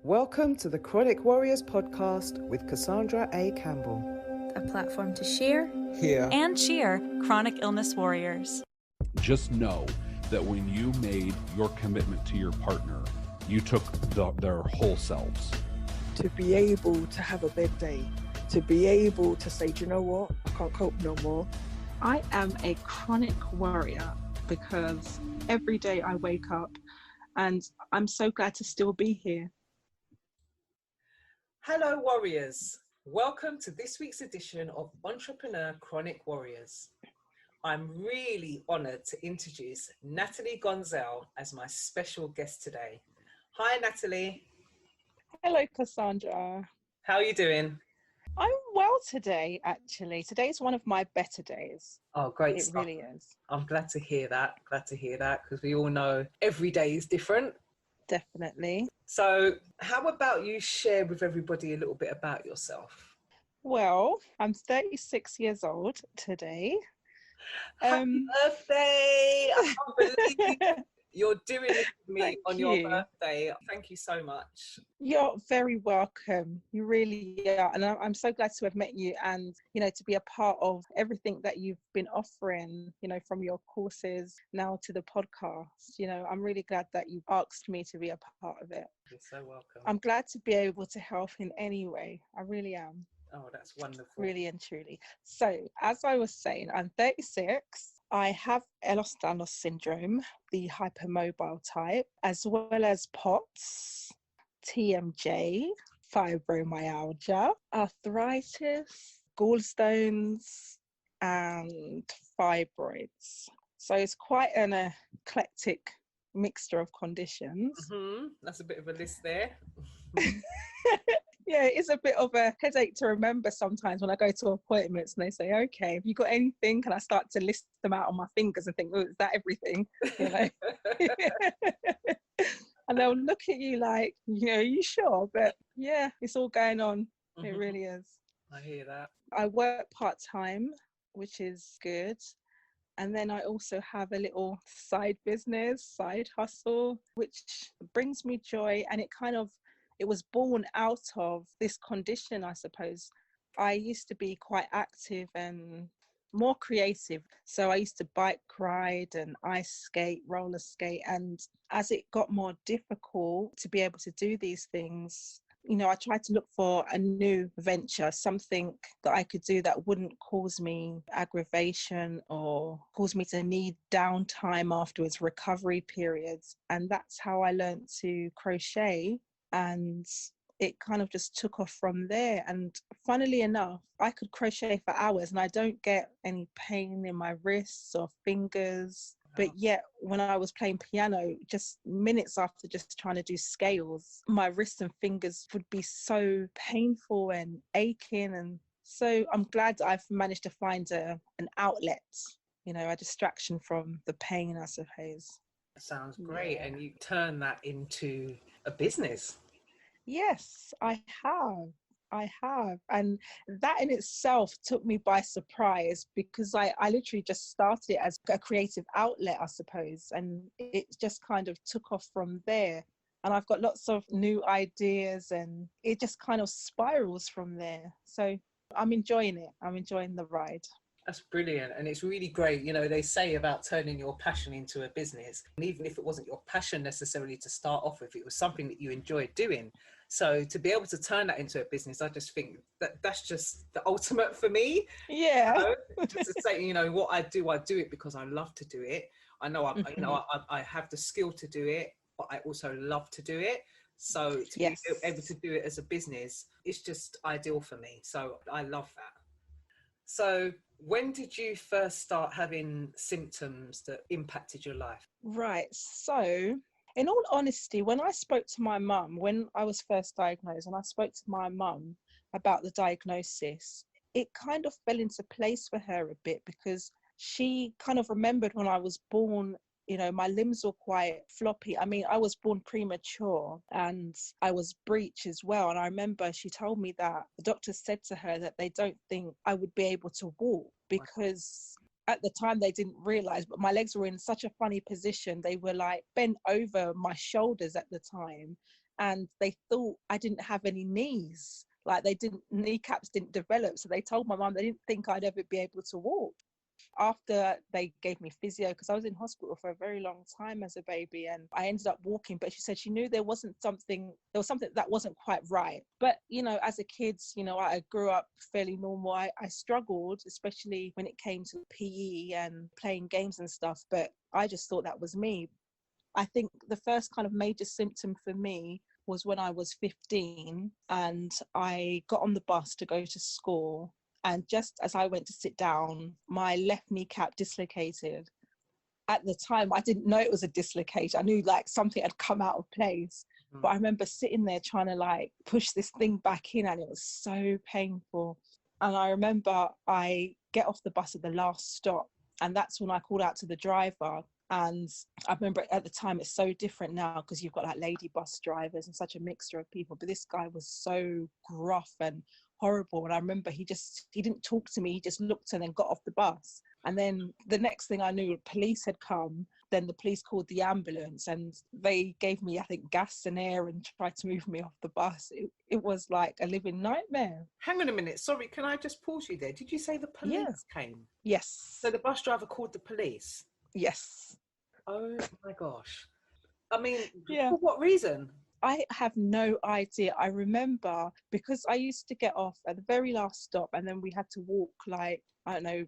Welcome to the Chronic Warriors podcast with Cassandra A. Campbell. A platform to share, Hear, and cheer chronic illness warriors. Just know that when you made your commitment to your partner, you took their whole selves. To be able to have a bad day, to be able to say, do you know what, I can't cope no more. I am a chronic warrior because every day I wake up and I'm so glad to still be here. Hello warriors, welcome to this week's edition of Entrepreneur Chronic Warriors. I'm really honoured to introduce Natalie Gonzalez as my special guest today. Hi Natalie. Hello Cassandra. How are you doing? I'm well today, actually. Today's one of my better days. Oh, great It stuff. really is. I'm glad to hear that, because we all know every day is different. Definitely. So how about you share with everybody a little bit about yourself? Well, I'm 36 years old today. Happy birthday! I can't believe you're doing this with me on your birthday. Thank you so much. You're very welcome. You really are. And I'm so glad to have met you and, to be a part of everything that you've been offering, from your courses now to the podcast. I'm really glad that you asked me to be a part of it. You're so welcome. I'm glad to be able to help in any way. I really am. Oh, that's wonderful. Really and truly. So, as I was saying, I'm 36. I have Ehlers-Danlos syndrome, the hypermobile type, as well as POTS, TMJ, fibromyalgia, arthritis, gallstones, and fibroids. So it's quite an eclectic mixture of conditions. Mm-hmm. That's a bit of a list there. Yeah, it's a bit of a headache to remember sometimes when I go to appointments and they say, okay, have you got anything? And I start to list them out on my fingers and think, oh, is that everything? And they'll look at you like, are you sure? But yeah, it's all going on. Mm-hmm. It really is. I hear that. I work part-time, which is good. And then I also have a little side business, side hustle, which brings me joy. And it was born out of this condition, I suppose. I used to be quite active and more creative. So I used to bike ride and ice skate, roller skate. And as it got more difficult to be able to do these things, I tried to look for a new venture, something that I could do that wouldn't cause me aggravation or cause me to need downtime afterwards, recovery periods. And that's how I learned to crochet. And it kind of just took off from there. And funnily enough, I could crochet for hours and I don't get any pain in my wrists or fingers. But yet when I was playing piano, just minutes after just trying to do scales, my wrists and fingers would be so painful and aching. And so I'm glad that I've managed to find an outlet, a distraction from the pain, I suppose. Sounds great. Yeah. And you turn that into a business. Yes, I have. And that in itself took me by surprise because I literally just started it as a creative outlet, I suppose. And it just kind of took off from there. And I've got lots of new ideas and it just kind of spirals from there. So I'm enjoying it. I'm enjoying the ride. That's brilliant. And it's really great. They say about turning your passion into a business. And even if it wasn't your passion necessarily to start off with, it was something that you enjoyed doing. So to be able to turn that into a business, I just think that's just the ultimate for me. Yeah. Just to say, what I do it because I love to do it. I know I have the skill to do it, but I also love to do it. So to be able to do it as a business, it's just ideal for me. So I love that. So when did you first start having symptoms that impacted your life? Right. So in all honesty, when I spoke to my mum, when I was first diagnosed, and I spoke to my mum about the diagnosis, it kind of fell into place for her a bit because she kind of remembered when I was born, my limbs were quite floppy. I mean, I was born premature and I was breech as well. And I remember she told me that the doctor said to her that they don't think I would be able to walk because at the time they didn't realize, but my legs were in such a funny position. They were like bent over my shoulders at the time. and they thought I didn't have any knees. Like kneecaps didn't develop. So they told my mum they didn't think I'd ever be able to walk. After they gave me physio, because I was in hospital for a very long time as a baby, and I ended up walking, but she said she knew there was something that wasn't quite right. But as a kid, I grew up fairly normal. I struggled, especially when it came to PE and playing games and stuff, but I just thought that was me. I think the first kind of major symptom for me was when I was 15 and I got on the bus to go to school. And just as I went to sit down, my left kneecap dislocated. At the time, I didn't know it was a dislocation. I knew like something had come out of place. But I remember sitting there trying to like push this thing back in, and it was so painful. And I remember I get off the bus at the last stop, and that's when I called out to the driver. And I remember at the time, it's so different now because you've got like lady bus drivers and such a mixture of people. But this guy was so gruff and horrible. And I remember he didn't talk to me. He just looked and then got off the bus. And then the next thing I knew, police had come. Then the police called the ambulance and they gave me, I think, gas and air and tried to move me off the bus. It was like a living nightmare. Hang on a minute. Sorry, can I just pause you there? Did you say the police came? Yes. So the bus driver called the police? Yes. Oh my gosh. I mean, yeah. For what reason? I have no idea. I remember because I used to get off at the very last stop and then we had to walk like, I don't know,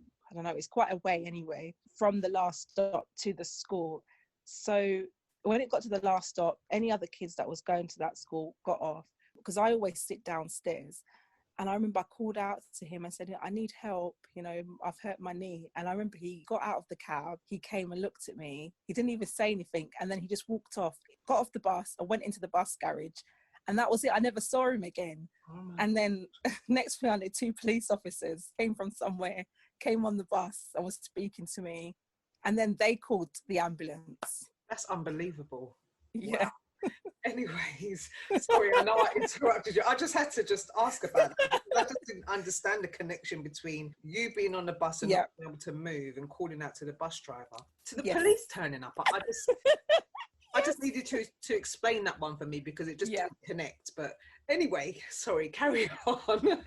it's quite a way anyway, from the last stop to the school. So when it got to the last stop, any other kids that was going to that school got off because I always sit downstairs. And I remember I called out to him and said, I need help, I've hurt my knee. And I remember he got out of the cab, he came and looked at me. He didn't even say anything. And then he just walked off, got off the bus and went into the bus garage. And that was it. I never saw him again. Oh, and then next thing I knew, 2 police officers came from somewhere, came on the bus and was speaking to me. And then they called the ambulance. That's unbelievable. Yeah. Wow. Anyways, sorry, I know I interrupted you. I just had to ask about that. I just didn't understand the connection between you being on the bus and not being able to move and calling out to the bus driver, to the police turning up. I just needed to explain that one for me because it just didn't connect. But anyway, sorry, carry on.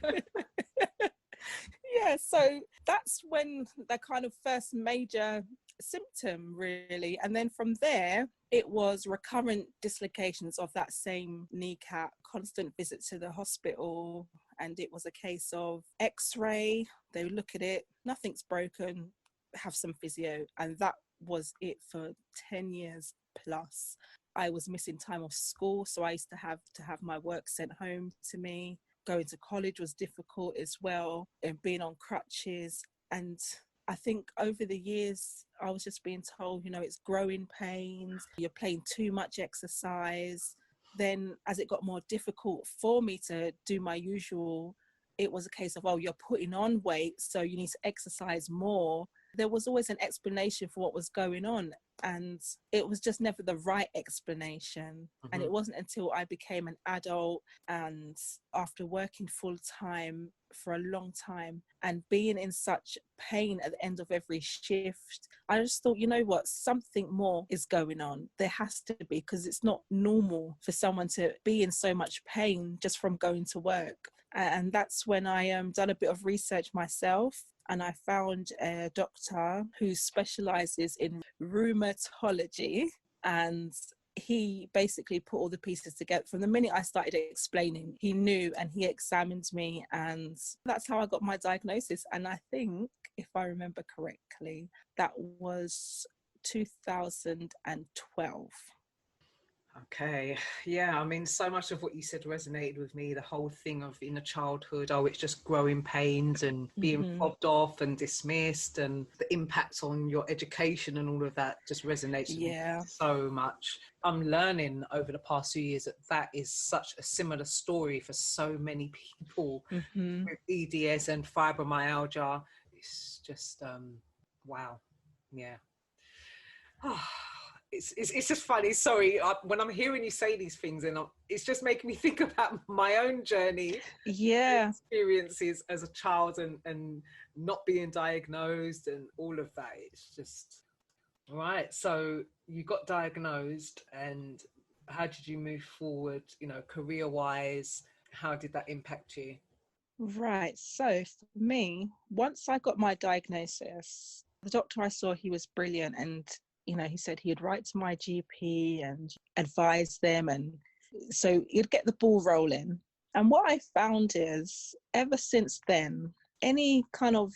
Yeah, so that's when the kind of first major symptom really, and then from there it was recurrent dislocations of that same kneecap, constant visits to the hospital, and it was a case of x-ray. They would look at it, nothing's broken, have some physio, and that was it for 10 years plus. I was missing time off school, so I used to have my work sent home to me. Going to college was difficult as well, and being on crutches. And I think over the years, I was just being told, it's growing pains, you're playing too much exercise. Then as it got more difficult for me to do my usual, it was a case of, you're putting on weight, so you need to exercise more. There was always an explanation for what was going on, and it was just never the right explanation. Mm-hmm. And it wasn't until I became an adult and after working full time for a long time and being in such pain at the end of every shift, I just thought, something more is going on. There has to be, because it's not normal for someone to be in so much pain just from going to work. And that's when I done a bit of research myself. And I found a doctor who specializes in rheumatology, and he basically put all the pieces together. From the minute I started explaining, he knew and he examined me, and that's how I got my diagnosis. And I think, if I remember correctly, that was 2012. Okay, yeah, I mean, so much of what you said resonated with me. The whole thing of inner childhood, it's just growing pains and being fobbed off and dismissed, and the impact on your education and all of that just resonates with me so much. I'm learning over the past few years that is such a similar story for so many people with EDS and fibromyalgia. It's just, wow, yeah. It's just funny. Sorry, when I'm hearing you say these things, and it's just making me think about my own journey, experiences as a child, and not being diagnosed and all of that. It's just right. So you got diagnosed, and How did you move forward, career wise? How did that impact you? Right. So for me, once I got my diagnosis, the doctor I saw, he was brilliant. And, he said he'd write to my GP and advise them. And so he'd get the ball rolling. And what I found is ever since then, any kind of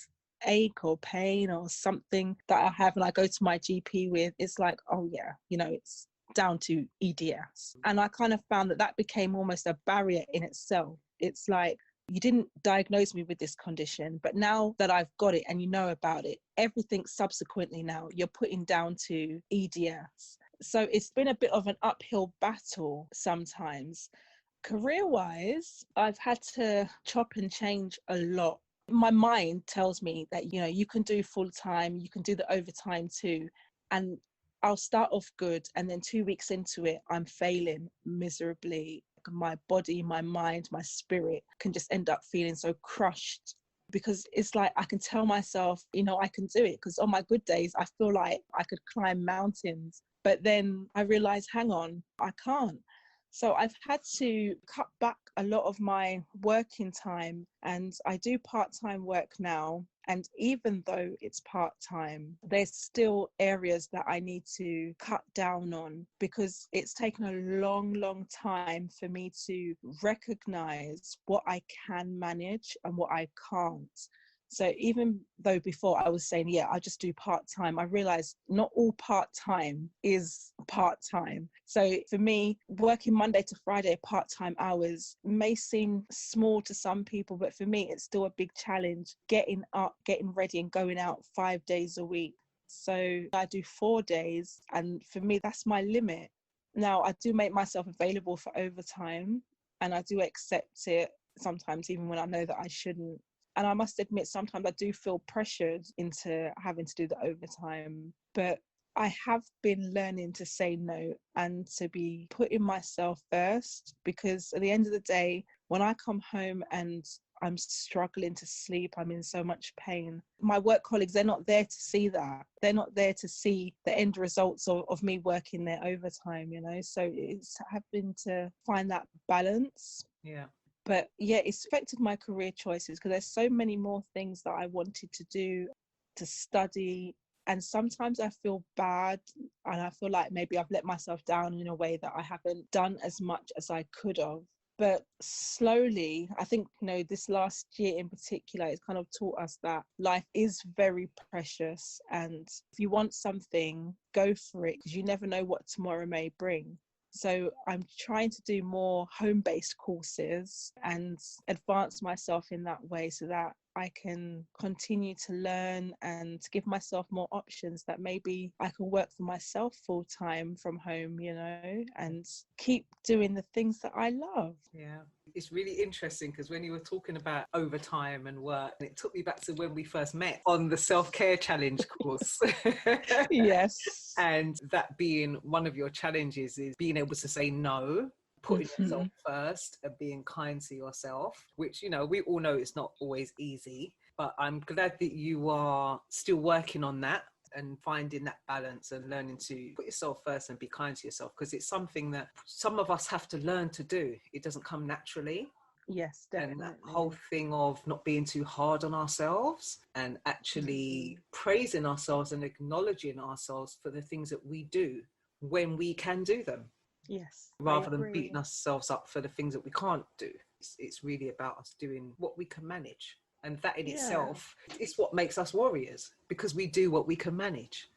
ache or pain or something that I have and I go to my GP with, it's like, oh yeah, it's down to EDS. And I kind of found that became almost a barrier in itself. It's like, you didn't diagnose me with this condition, but now that I've got it and you know about it, everything subsequently now you're putting down to EDS. So it's been a bit of an uphill battle sometimes. Career-wise, I've had to chop and change a lot. My mind tells me that, you can do full-time, you can do the overtime too. And I'll start off good. And then 2 weeks into it, I'm failing miserably. My body, my mind, my spirit can just end up feeling so crushed, because it's like I can tell myself, I can do it, because on my good days, I feel like I could climb mountains. But then I realize, hang on, I can't. So I've had to cut back a lot of my working time, and I do part-time work now. And even though it's part-time, there's still areas that I need to cut down on, because it's taken a long, long time for me to recognize what I can manage and what I can't. So even though before I was saying, yeah, I'll just do part-time, I realized not all part-time is part-time. So for me, working Monday to Friday part-time hours may seem small to some people, but for me, it's still a big challenge, getting up, getting ready and going out 5 days a week. So I do 4 days, and for me, that's my limit. Now, I do make myself available for overtime, and I do accept it sometimes, even when I know that I shouldn't. And I must admit, sometimes I do feel pressured into having to do the overtime. But I have been learning to say no and to be putting myself first, because at the end of the day, when I come home and I'm struggling to sleep, I'm in so much pain, my work colleagues, they're not there to see that. They're not there to see the end results of me working their overtime, So it's having to find that balance. Yeah. But yeah, it's affected my career choices, because there's so many more things that I wanted to do, to study. And sometimes I feel bad, and I feel like maybe I've let myself down in a way that I haven't done as much as I could have. But slowly, I think, this last year in particular, it's kind of taught us that life is very precious. And if you want something, go for it, because you never know what tomorrow may bring. So I'm trying to do more home-based courses and advance myself in that way, so that I can continue to learn and give myself more options, that maybe I can work for myself full-time from home, and keep doing the things that I love. Yeah. It's really interesting, because when you were talking about overtime and work, it took me back to when we first met on the self-care challenge course. Yes. And that being one of your challenges is being able to say no, putting yourself first and being kind to yourself, which, we all know it's not always easy, but I'm glad that you are still working on that and finding that balance and learning to put yourself first and be kind to yourself, because it's something that some of us have to learn to do. It doesn't come naturally. Yes, definitely. And that whole thing of not being too hard on ourselves and actually praising ourselves and acknowledging ourselves for the things that we do when we can do them. Yes. Rather than beating ourselves up for the things that we can't do. It's really about us doing what we can manage. And that in itself is what makes us warriors, because we do what we can manage.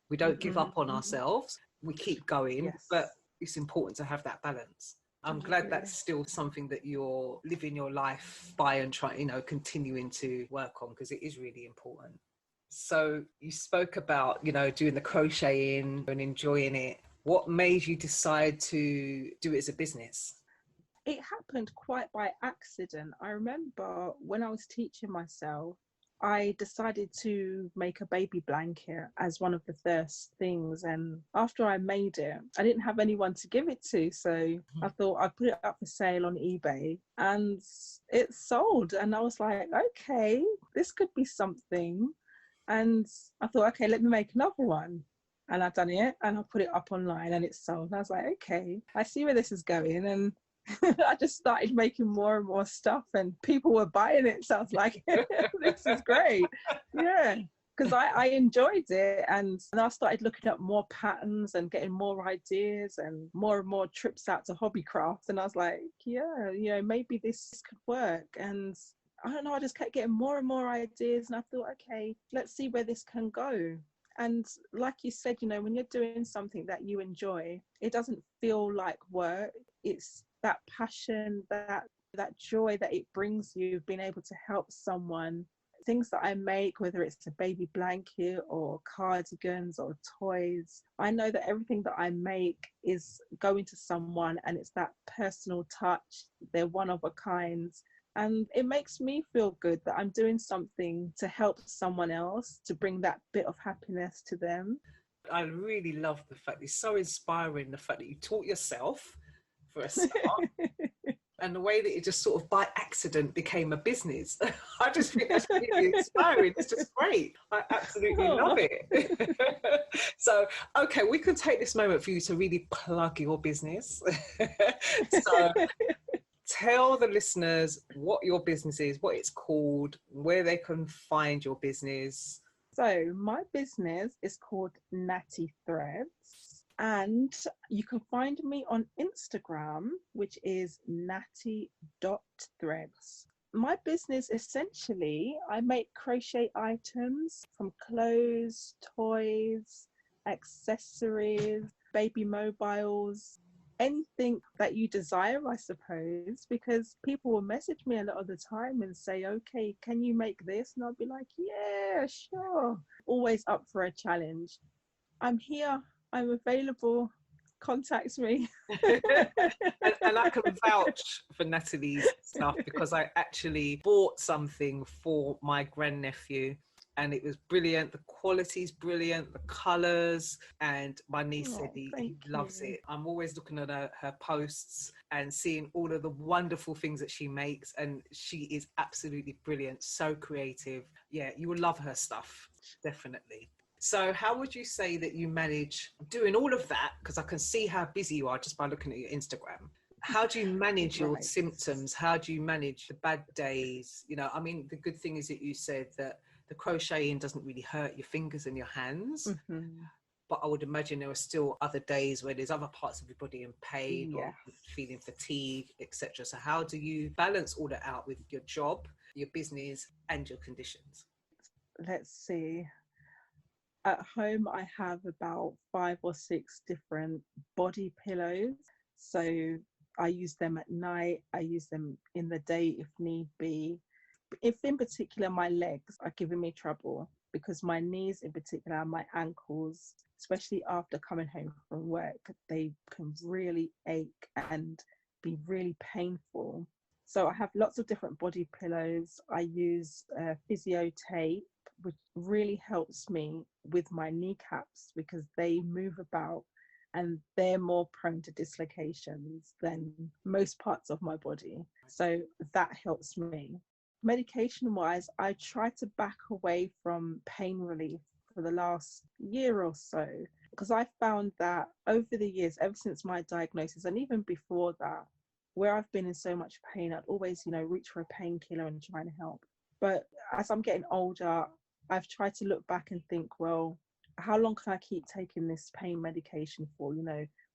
We don't give up on ourselves. We keep going, but it's important to have that balance. I'm glad that's still something that you're living your life by and trying, continuing to work on, because it is really important. So you spoke about, doing the crocheting and enjoying it. What made you decide to do it as a business? It happened quite by accident. I remember when I was teaching myself, I decided to make a baby blanket as one of the first things. And after I made it, I didn't have anyone to give it to. So I thought I'd put it up for sale on eBay, and it sold. And I was like, okay, this could be something. And I thought, okay, let me make another one. And I've done it and I put it up online and it's sold. And I was like, okay, I see where this is going. And I just started making more and more stuff and people were buying it. So I was like, this is great. Yeah. Because I enjoyed it, and I started looking at more patterns and getting more ideas and more trips out to Hobbycraft. And I was like, yeah, maybe this could work. And I don't know, I just kept getting more and more ideas, and I thought, okay, let's see where this can go. And like you said, when you're doing something that you enjoy, it doesn't feel like work. It's that passion, that joy that it brings you, being able to help someone. Things that I make, whether it's a baby blanket or cardigans or toys, I know that everything that I make is going to someone, and it's that personal touch. They're one of a kind. And it makes me feel good that I'm doing something to help someone else, to bring that bit of happiness to them. I really love the fact, it's so inspiring, the fact that you taught yourself for a start. And the way that it just sort of by accident became a business. I just think that's really inspiring. It's just great. I absolutely love it. So, okay, we can take this moment for you to really plug your business. So tell the listeners what your business is, what it's called, where they can find your business. So my business is called Nattie Threads. And you can find me on Instagram, which is nattie.threads. My business, essentially, I make crochet items from clothes, toys, accessories, baby mobiles, anything that you desire, I suppose, because people will message me a lot of the time and say, okay, can you make this? And I'll be like, yeah, sure. Always up for a challenge. I'm here. I'm available. Contact me. and I can vouch for Natalie's stuff because I actually bought something for my grandnephew and it was brilliant. The quality's brilliant, the colours, and my niece said he loves it. I'm always looking at her posts and seeing all of the wonderful things that she makes, and she is absolutely brilliant, so creative. Yeah, you will love her stuff, definitely. So how would you say that you manage doing all of that? Because I can see how busy you are just by looking at your Instagram. How do you manage your symptoms? How do you manage the bad days? I mean, the good thing is that you said that the crocheting doesn't really hurt your fingers and your hands. Mm-hmm. But I would imagine there are still other days where there's other parts of your body in pain or feeling fatigue, etc. So how do you balance all that out with your job, your business, and your conditions? Let's see. At home, I have about 5 or 6 different body pillows. So I use them at night. I use them in the day if need be. If in particular my legs are giving me trouble, because my knees in particular and my ankles, especially after coming home from work, they can really ache and be really painful. So I have lots of different body pillows. I use physio tape, which really helps me with my kneecaps because they move about and they're more prone to dislocations than most parts of my body. So that helps me. Medication wise, I try to back away from pain relief for the last year or so, because I found that over the years, ever since my diagnosis and even before that, where I've been in so much pain, I'd always, reach for a painkiller and try and help. But as I'm getting older, I've tried to look back and think, well, how long can I keep taking this pain medication for?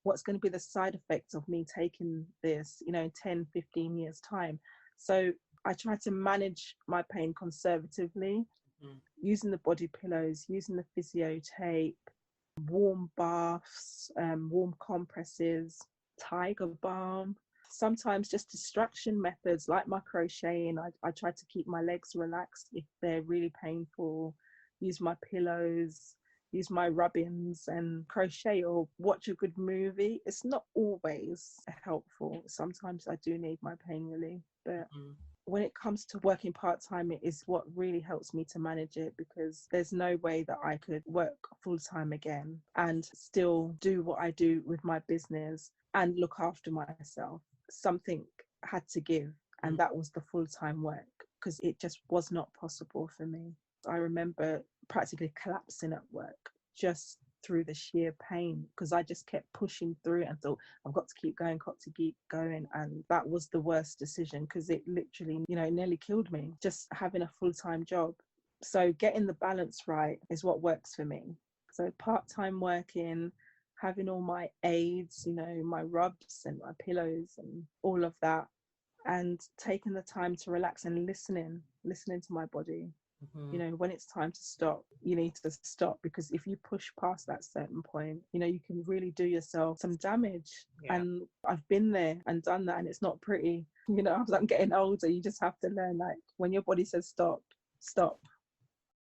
What's going to be the side effects of me taking this, in 10, 15 years time? So I try to manage my pain conservatively, using the body pillows, using the physio tape, warm baths, warm compresses, tiger balm. Sometimes just distraction methods like my crocheting. I try to keep my legs relaxed if they're really painful, use my pillows, use my rubbings and crochet or watch a good movie. It's not always helpful. Sometimes I do need my pain relief, but when it comes to working part-time, it is what really helps me to manage it, because there's no way that I could work full-time again and still do what I do with my business and look after myself. Something had to give, and that was the full-time work, because it just was not possible for me. I remember practically collapsing at work, just through the sheer pain, because I just kept pushing through it and thought, I've got to keep going, got to keep going. And that was the worst decision, because it literally, nearly killed me, just having a full-time job. So getting the balance right is what works for me. So part-time working, having all my aids, my rubs and my pillows and all of that, and taking the time to relax and listening to my body. When it's time to stop, you need to stop, because if you push past that certain point, you can really do yourself some damage. And I've been there and done that, and it's not pretty. As I'm getting older, you just have to learn, like, when your body says stop.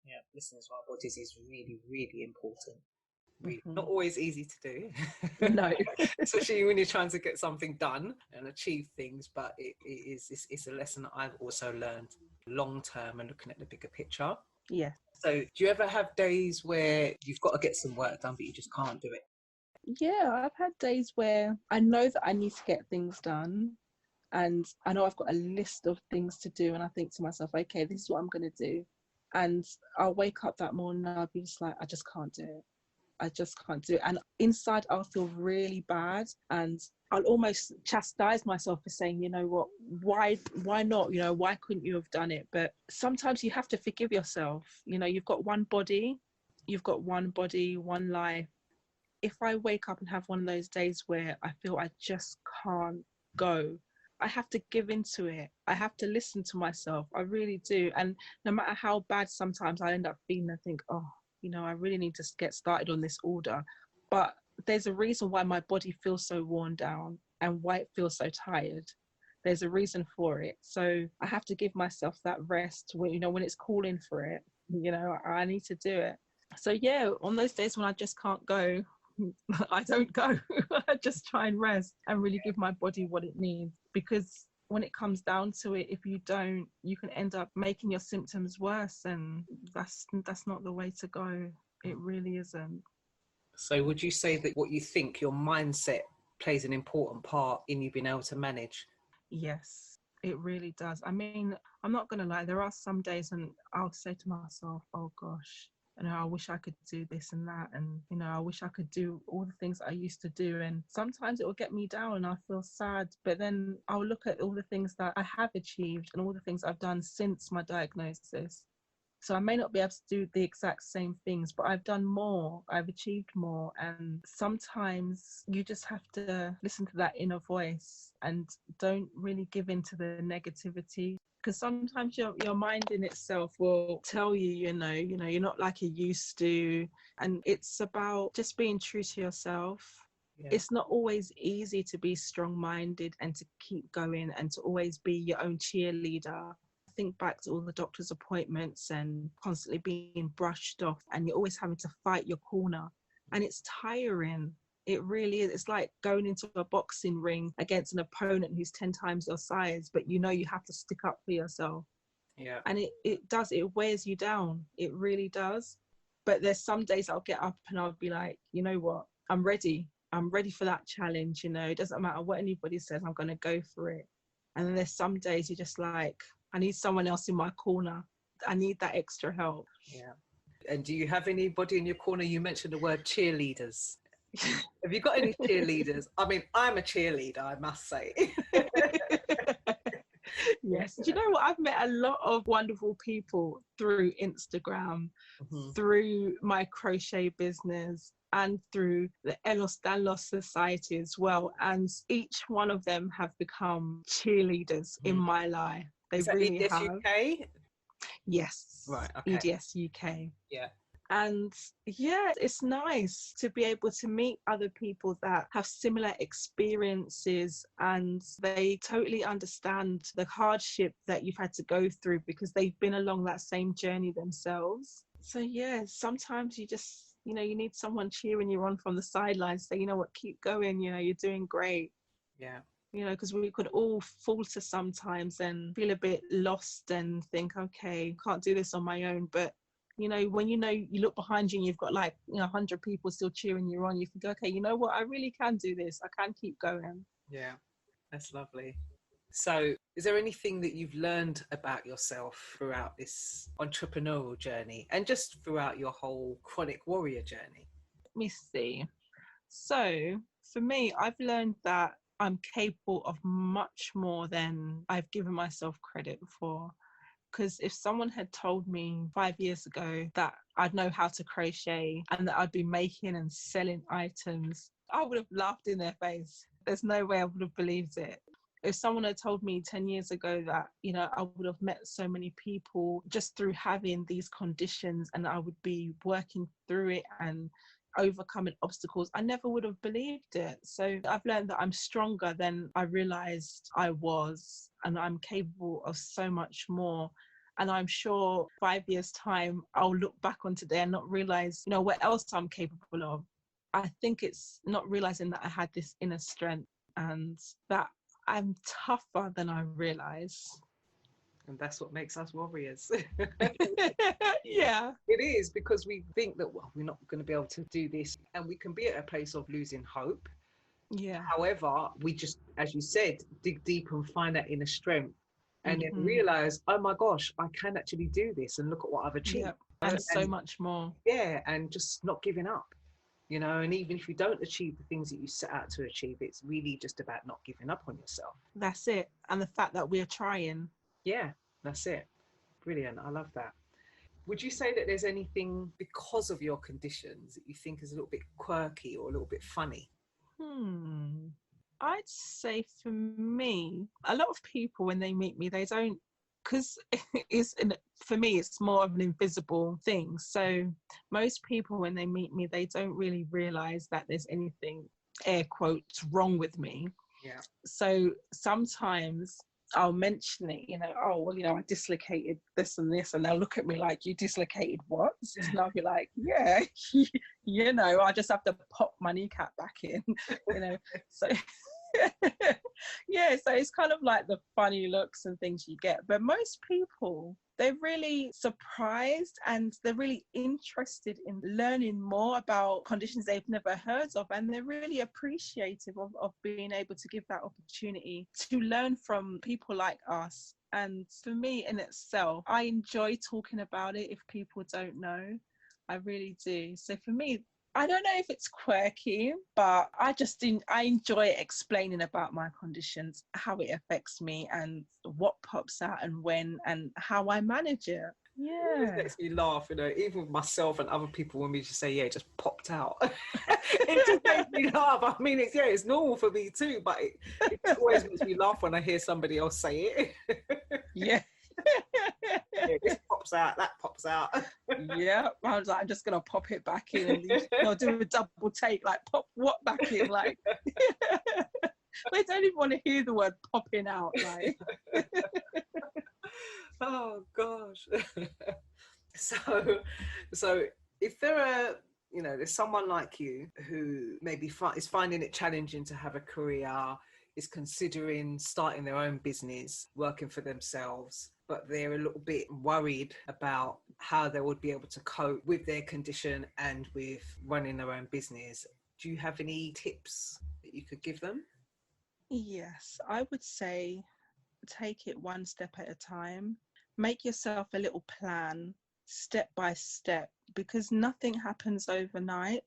Yeah, listening to our bodies is really, really important. Really, not always easy to do. No. Especially when you're trying to get something done and achieve things, but it's a lesson that I've also learned long term and looking at the bigger picture. Yeah. So do you ever have days where you've got to get some work done but you just can't do it? Yeah, I've had days where I know that I need to get things done, and I know I've got a list of things to do, and I think to myself, okay, this is what I'm going to do. And I'll wake up that morning and I'll be just like, I just can't do it. I just can't do it. And inside I'll feel really bad, and I'll almost chastise myself for saying, you know what, why not? Why couldn't you have done it? But sometimes you have to forgive yourself. You've got one body, one life. If I wake up and have one of those days where I feel I just can't go, I have to give into it. I have to listen to myself. I really do. And no matter how bad sometimes I end up feeling, I think, oh, I really need to get started on this order. But there's a reason why my body feels so worn down and why it feels so tired. There's a reason for it. So I have to give myself that rest when, when it's calling for it, I need to do it. So yeah, on those days when I just can't go, I don't go. I just try and rest and really give my body what it needs, because when it comes down to it, if you don't, you can end up making your symptoms worse, and that's not the way to go. It really isn't. So would you say that what you think, your mindset plays an important part in you being able to manage? Yes, it really does. I mean, I'm not going to lie, there are some days when I'll say to myself, oh gosh, I wish I could do this and that, and I wish I could do all the things I used to do. And sometimes it will get me down and I feel sad, but then I'll look at all the things that I have achieved and all the things I've done since my diagnosis. So I may not be able to do the exact same things, but I've done more, I've achieved more. And sometimes you just have to listen to that inner voice and don't really give in to the negativity. Because sometimes your mind in itself will tell you, you're not like you used to. And it's about just being true to yourself. Yeah. It's not always easy to be strong-minded and to keep going and to always be your own cheerleader. Think back to all the doctor's appointments and constantly being brushed off, and you're always having to fight your corner. And it's tiring. It really is. It's like going into a boxing ring against an opponent who's 10 times your size, but you have to stick up for yourself. Yeah. And it wears you down. It really does. But there's some days I'll get up and I'll be like, you know what? I'm ready. I'm ready for that challenge. It doesn't matter what anybody says, I'm going to go for it. And then there's some days you're just like, I need someone else in my corner. I need that extra help. Yeah. And do you have anybody in your corner? You mentioned the word cheerleaders. Have you got any cheerleaders? I mean, I'm a cheerleader, I must say. Yes. Do you know what? I've met a lot of wonderful people through Instagram, through my crochet business, and through the Elos Danlos Society as well. And each one of them have become cheerleaders in my life. They really EDS have. UK? Yes. Right. Okay. EDS UK. Yeah. And yeah, it's nice to be able to meet other people that have similar experiences, and they totally understand the hardship that you've had to go through because they've been along that same journey themselves. So yeah, sometimes you just, you need someone cheering you on from the sidelines, say, you know what, keep going, you're doing great. Yeah. Because we could all falter sometimes and feel a bit lost and think, okay, can't do this on my own. But, when you look behind you and you've got 100 people still cheering you on, you think, okay, you know what, I really can do this. I can keep going. Yeah, that's lovely. So is there anything that you've learned about yourself throughout this entrepreneurial journey and just throughout your whole chronic warrior journey? me see. So for me, I've learned that I'm capable of much more than I've given myself credit for. Because if someone had told me 5 years ago that I'd know how to crochet and that I'd be making and selling items, I would have laughed in their face. There's no way I would have believed it. If someone had told me 10 years ago that, you know, I would have met so many people just through having these conditions and I would be working through it and overcoming obstacles, I never would have believed it. So I've learned that I'm stronger than I realized I was, and I'm capable of so much more. And I'm sure 5 years time, I'll look back on today and not realize, you know, what else I'm capable of. I think it's not realizing that I had this inner strength and that I'm tougher than I realize. And that's what makes us warriors. Yeah. It is, because we think that, well, we're not going to be able to do this, and we can be at a place of losing hope. Yeah. However, we just, as you said, dig deep and find that inner strength, and then realize, oh my gosh, I can actually do this, and look at what I've achieved. Yep. And so much more. Yeah, and just not giving up, you know. And even if you don't achieve the things that you set out to achieve, it's really just about not giving up on yourself. That's it. And the fact that we're trying. Yeah, that's it. Brilliant. I love that. Would you say that there's anything because of your conditions that you think is a little bit quirky or a little bit funny? I'd say for me, a lot of people when they meet me, they don't, because for me, it's more of an invisible thing. So most people when they meet me, they don't really realize that there's anything, air quotes, wrong with me. Yeah. So sometimes I'll mention it, you know, oh, well, you know, I dislocated this and this, and they'll look at me like, you dislocated what? And I'll be like, yeah, you know, I just have to pop my kneecap back in, you know. So yeah, so it's kind of like the funny looks and things you get. But most people, they're really surprised and they're really interested in learning more about conditions they've never heard of, and they're really appreciative of being able to give that opportunity to learn from people like us. And for me in itself, I enjoy talking about it if people don't know. I really do. So for me, I don't know if it's quirky, but I enjoy explaining about my conditions, how it affects me and what pops out and when and how I manage it. Yeah. It makes me laugh, you know, even with myself and other people when we just say, yeah, it just popped out. It just makes me laugh. I mean, it's normal for me too, but it always makes me laugh when I hear somebody else say it. Yeah. Yeah, this pops out, that pops out. Yeah, I was like, I'm just gonna pop it back in and I'll do a double take, like pop what back in, like they don't even want to hear the word popping out, like. Oh gosh. So if there are, you know, there's someone like you who maybe is finding it challenging to have a career, is considering starting their own business, working for themselves, but they're a little bit worried about how they would be able to cope with their condition and with running their own business. Do you have any tips that you could give them? Yes, I would say take it one step at a time. Make yourself a little plan, step by step, because nothing happens overnight.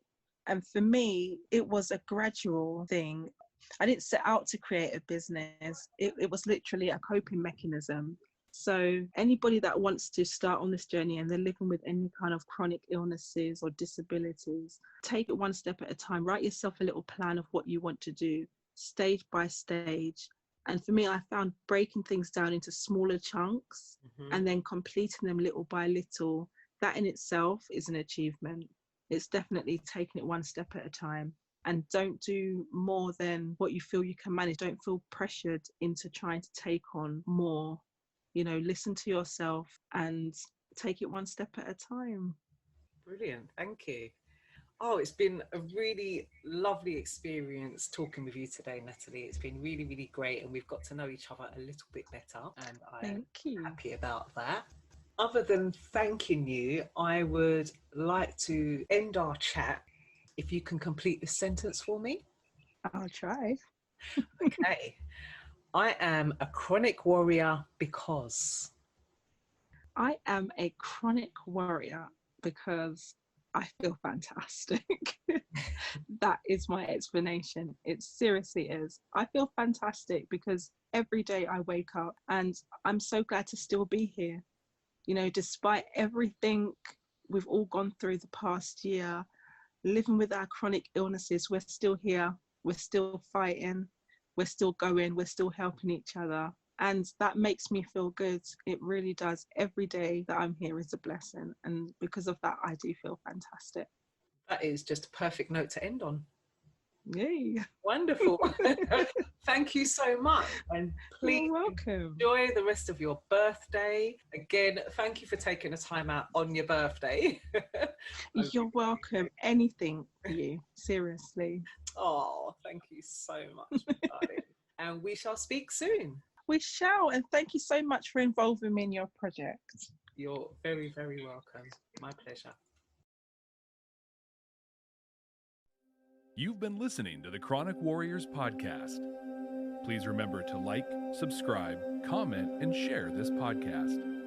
And for me, it was a gradual thing. I didn't set out to create a business. It was literally a coping mechanism. So anybody that wants to start on this journey and they're living with any kind of chronic illnesses or disabilities, take it one step at a time. Write yourself a little plan of what you want to do, stage by stage. And for me, I found breaking things down into smaller chunks and then completing them little by little. That in itself is an achievement. It's definitely taking it one step at a time. And don't do more than what you feel you can manage. Don't feel pressured into trying to take on more. You know, listen to yourself and take it one step at a time. Brilliant. Thank you. Oh, it's been a really lovely experience talking with you today, Natalie. It's been really, really great. And we've got to know each other a little bit better. And I'm happy about that. Other than thanking you, I would like to end our chat. If you can complete this sentence for me. I'll try. Okay. I am a chronic warrior because. I am a chronic warrior because I feel fantastic. That is my explanation. It seriously is. I feel fantastic because every day I wake up and I'm so glad to still be here. You know, despite everything we've all gone through the past year, living with our chronic illnesses, we're still here, we're still fighting, we're still going, we're still helping each other. And that makes me feel good. It really does. Every day that I'm here is a blessing. And because of that, I do feel fantastic. That is just a perfect note to end on. Yay. Wonderful. Thank you so much. And please enjoy the rest of your birthday. Again, thank you for taking the time out on your birthday. You're welcome. Anything for you. Seriously. Oh, thank you so much, darling. And we shall speak soon. We shall. And thank you so much for involving me in your project. You're very, very welcome. My pleasure. You've been listening to the Chronic Warriors podcast. Please remember to like, subscribe, comment, and share this podcast.